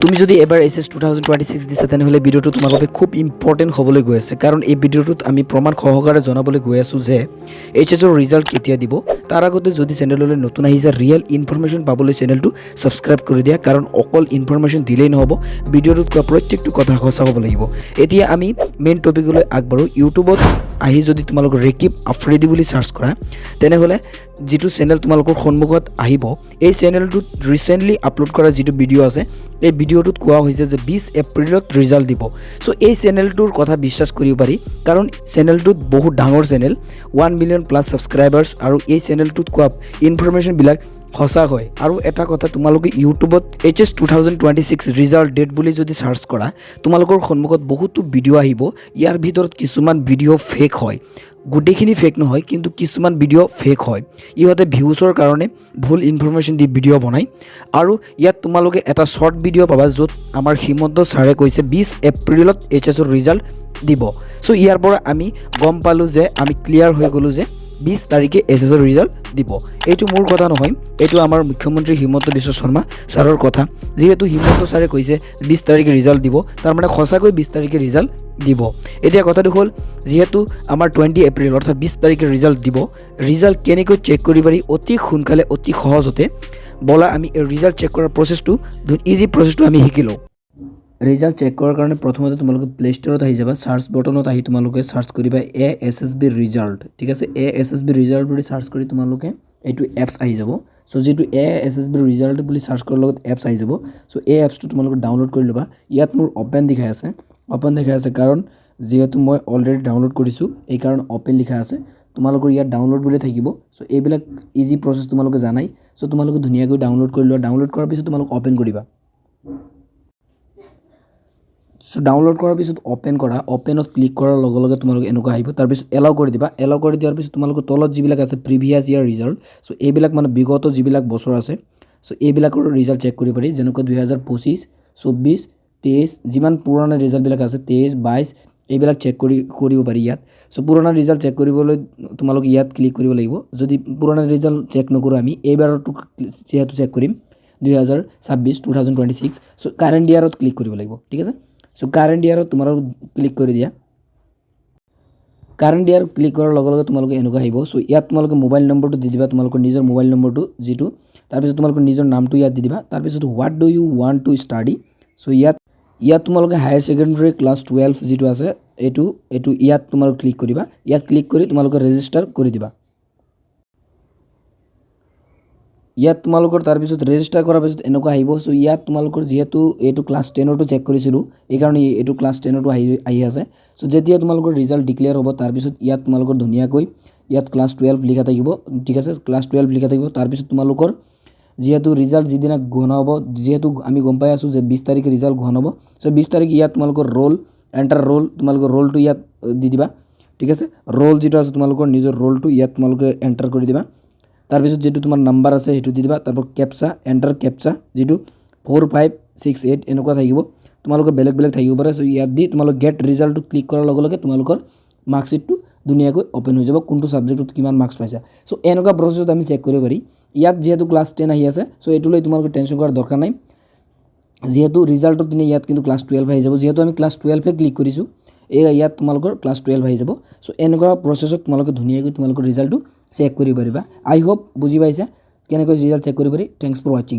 তুমি যদি এবাৰ এইচএছ 2026 দিছা তেনেহ'লে ভিডিঅ'টো তোমাৰ বাবে খুব ইম্পৰ্টেণ্ট হ'বলৈ গৈ আছে কাৰণ এই ভিডিঅ'টোত আমি প্ৰমাণ সহকাৰে জনাবলৈ গৈ আছোঁ যে এইচএছৰ ৰিজাল্ট কেতিয়া দিব তাৰ আগতে যদি চেনেললৈ নতুন আহিছে ৰিয়েল ইনফৰমেশ্যন পাবলৈ চেনেলটো ছাবস্ক্ৰাইব কৰি দিয়া কাৰণ অকল ইনফৰমেশ্যন দিলেই নহ'ব ভিডিঅ'টোত কোৱা প্ৰত্যেকটো কথা সঁচা হ'ব লাগিব এতিয়া আমি মেইন টপিকলৈ আগবাঢ়ো ইউটিউবত আহি যদি তোমালোকৰ ৰেকিব আফ্ৰিদি বুলি সাৰ্চ কৰা তেনেহ'লে যেটো চেনেল তোমালোকৰ সন্মুখত আহিব এই চেনেলটোত ৰিসেন্টলি আপলোড কৰা যেটো ভিডিঅ' আছে এই ভিডিঅ'টোত কোৱা হৈছে যে 20 এপ্ৰিলত ৰিজাল্ট দিব সো এই চেনেলটোৰ কথা বিশ্বাস কৰিব পাৰি কাৰণ চেনেলটোত বহুত ডাঙৰ চেনেল 1 মিলিয়ন প্লাস সাবস্ক্ৰাইবাৰ্ছ আৰু এই চেনেলটোত কোৱা ইনফৰমেশ্যন বিলাক সঁচা হয় আৰু এটা কথা তোমালোকে ইউটিউবত এইচএছ 2026 ৰিজাল্ট ডেট বুলি যদি সাৰ্চ কৰা তোমালোকৰ সন্মুখত বহুতো ভিডিঅ' আহিব ইয়াৰ ভিতৰত কিছুমান ভিডিঅ' ফেক হয় গোটেইখিনি ফেক নহয় কিন্তু কিছুমান ভিডিঅ' ফেক হয় ইহঁতে ভিউজৰ কাৰণে ভুল ইনফৰমেশ্যন দি ভিডিঅ' বনায় আৰু ইয়াত তোমালোকে এটা শৰ্ট ভিডিঅ' পাবা য'ত আমাৰ হিমন্ত ছাৰে কৈছে 20 এপ্ৰিলত এইচএছৰ ৰিজাল্ট দিব সো ইয়াৰ পৰা আমি গম পালোঁ যে আমি ক্লিয়াৰ হৈ গ'লোঁ যে 20 তাৰিখে এইচএছৰ ৰিজাল্ট দিব এইটো মোৰ কথা নহয় এইটো আমাৰ মুখ্যমন্ত্ৰী হিমন্ত বিশ্ব শৰ্মা ছাৰৰ কথা যেহেতু হিমন্ত ছাৰে কৈছে 20 তাৰিখে ৰিজাল্ট দিব তাৰ মানে সঁচাকৈ 20 তাৰিখে ৰিজাল্ট দিব এতিয়া কথাটো হ'ল যেহেতু আমাৰ 20 এপ্ৰিল অৰ্থাৎ 20 তাৰিখে ৰিজাল্ট দিব ৰিজাল্ট কেনেকৈ চেক কৰিব পাৰি অতি সোনকালে অতি সহজতে বলা আমি এই ৰিজাল্ট চেক কৰাৰ প্ৰচেছটো ইজি প্ৰচেছটো আমি শিকি লওঁ ৰিজাল্ট চেক কৰাৰ কাৰণে প্ৰথমতে তোমালোকে প্লে ষ্টৰত আহি যাবা সাৰ্চ বটনত আহি তোমালোকে সাৰ্চ কৰিবা এএছএছবি ৰিজাল্ট ঠিক আছে এএছএছবি ৰিজাল্ট বুলি সাৰ্চ কৰি তোমালোকে এইটো এপছ আহি যাব সো যেটো এএছএছবি ৰিজাল্ট বুলি সাৰ্চ কৰাৰ লগত এপছ আহি যাব সো এই এপছটো তোমালোকে ডাউনলোড কৰি ল'বা ইয়াত মোৰ ওপেন দেখাই আছে কাৰণ যেহেতু মই অলৰেডি ডাউনলোড কৰিছোঁ এই কাৰণ ওপেন লিখা আছে তোমালোকৰ ইয়াত ডাউনলোড বুলি থাকিব সো এইবিলাক ইজি প্ৰচেছ তোমালোকে জানাই সো তোমালোকে ধুনীয়াকৈ ডাউনলোড কৰি লোৱা ডাউনলোড কৰাৰ পিছত তোমালোকে ওপেন কৰিবা সো ডাউনলোড কৰাৰ পিছত ওপেন কৰা ওপেনত ক্লিক কৰাৰ লগে লগে তোমালোকে এনেকুৱা আহিব তাৰ পিছত এলাউ কৰি দিবা এলাউ কৰি দিয়াৰ পিছত তোমালোকৰ তলত যিবিলাক আছে প্ৰিভিয়াছ ইয়াৰ ৰিজাল্ট সো এইবিলাক মানে বিগত যিবিলাক বছৰ আছে সো এইবিলাকৰ ৰিজাল্ট চেক কৰিব পাৰি যেনেকৈ 2025 24 23 যিমান পুৰণা ৰিজাল্ট বিলাক আছে 23 22 এইবিলাক চেক কৰিব পাৰি ইয়াত সো পুৰণা ৰিজাল্ট চেক কৰিবলৈ তোমালোকে ইয়াত ক্লিক কৰিব লাগিব যদি পুৰণা ৰিজাল্ট চেক নকৰো আমি এইবাৰটো যেহেতু চেক কৰিম 2026 সো কাৰেন্ট ইয়াৰত ক্লিক কৰিব লাগিব ঠিক আছে সো কাৰেন্ট ইয়াৰত তোমালোকে ক্লিক কৰি দিয়া কাৰেন্ট ইয়াৰ ক্লিক কৰাৰ লগে লগে তোমালোকে এনেকুৱা আহিব সো ইয়াত তোমালোকে মোবাইল নম্বৰটো দি দিবা তোমালোকৰ নিজৰ মোবাইল নম্বৰটো যেটো তাৰ পিছত তোমালোকৰ নিজৰ নামটো ইয়াত দি দিবা তাৰ পিছত what do you want to study so ইয়াত তোমালোকে হায়াৰ সেকেন্ডাৰী ক্লাস 12 যেটো আছে এটো ইয়াত তোমালোকে ক্লিক কৰিবা ইয়াত ক্লিক কৰি তোমালোকে ৰেজিষ্টাৰ কৰি দিবা ইয়াত তোমালোকৰ তাৰ পিছত ৰেজিষ্টাৰ কৰাৰ পিছত এনেকুৱা আহিব সো ইয়াত তোমালোকৰ যেহেতু এটো ক্লাস 10 টো চেক কৰিছিলো এই কাৰণে এটো ক্লাস 10 টো আহি আছে সো যেতিয়া তোমালোকৰ ৰিজাল্ট ডিক্লেয়াৰ হ'ব তাৰ পিছত ইয়াত তোমালোকৰ ধুনীয়াকৈ ইয়াত ক্লাস 12 লিখা থাকিব ঠিক আছে ক্লাস 12 লিখা থাকিব তাৰ পিছত তোমালোকৰ যেহেতু ৰিজাল্ট যিদিনা ঘোষণা হ'ব যেহেতু আমি গম পাই আছো যে 20 তাৰিখে ৰিজাল্ট ঘোষণা হ'ব সো 20 তাৰিখ ইয়াত তোমালোকৰ ৰোল এন্টাৰ ৰোল তোমালোকৰ ৰোলটো ইয়াত দি দিবা ঠিক আছে ৰোল যেটো আছে তোমালোকৰ নিজৰ ৰোলটো ইয়াত তোমালোকে এন্টাৰ কৰি দিবা তাৰ পিছত যেটো তোমাৰ নাম্বাৰ আছে হেতু দি দিবা তাৰপৰ ক্যাপচা এন্টাৰ ক্যাপচা যেটো 4568 এনেকুৱা থাকিব তোমালোকৰ বেলেগ থাকিব পাৰে সো ইয়াত দি তোমালোক গেট ৰিজাল্টটো ক্লিক কৰাৰ লগে লগে তোমালোকৰ মাৰ্কশিটটো ধুনীয়াকৈ ওপেন হৈ যাব কোনটো সাবজেক্টত কিমান মাৰ্কস পাইছা সো এনেকুৱা প্ৰসেছত আমি চেক কৰিব পাৰি ইয়াত যেহেতু ক্লাস 10 আহি আছে সো এটো লৈ তোমালোকে টেনশন কৰাৰ দৰকাৰ নাই যেহেতু ৰিজাল্টৰ দিনে ইয়াত কিন্তু ক্লাস 12 আহি যাব যেহেতু আমি ক্লাস 12 এ ক্লিক কৰিছো ইয়াত তোমালোকৰ ক্লাস 12 আহি যাব সো এনেকুৱা প্ৰসেছত তোমালোকে ধুনীয়াকৈ তোমালোকৰ ৰিজাল্টটো চেক কৰিব পাৰিবা আই হোপ বুজি পাইছা কেনেকৈ ৰিজাল্ট চেক কৰিব পাৰি থ্যাঙ্কস ফৰ ওয়াচিং